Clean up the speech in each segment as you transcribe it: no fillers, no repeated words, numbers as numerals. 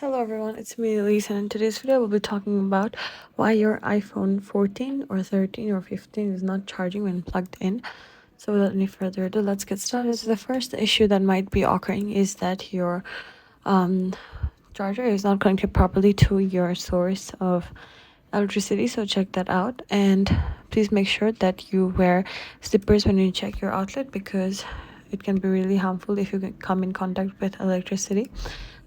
Hello everyone, it's me Elise, and in today's video we'll be talking about why your iPhone 14 or 13 or 15 is not charging when plugged in. So without any further ado, let's get started. So the first issue that might be occurring is that your charger is not connected properly to your source of electricity, so check that out. And please make sure that you wear slippers when you check your outlet, because it can be really harmful if you come in contact with electricity.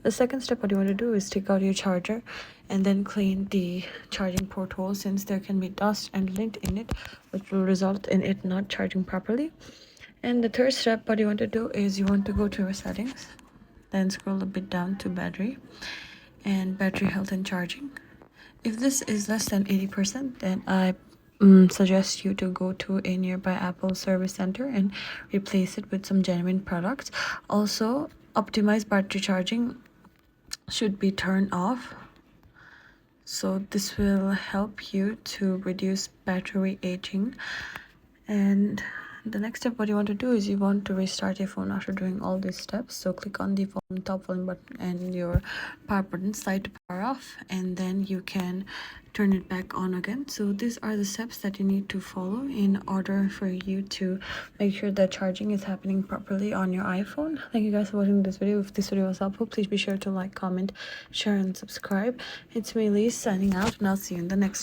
The second step, what you want to do is take out your charger and then clean the charging port hole, since there can be dust and lint in it, which will result in it not charging properly. And the third step, what you want to do is you want to go to your settings, then scroll a bit down to battery and battery health and charging. If this is less than 80%, then I suggest you to go to a nearby Apple service center and replace it with some genuine products. Also, optimized battery charging should be turned off, so this will help you to reduce battery aging. And the next step, what you want to do is you want to restart your phone after doing all these steps. So click on the top volume button and your power button, slide to power off, and then you can turn it back on again. So these are the steps that you need to follow in order for you to make sure that charging is happening properly on your iPhone. Thank you guys for watching this video. If this video was helpful, please be sure to like, comment, share, and subscribe. It's me, Elise, signing out, and I'll see you in the next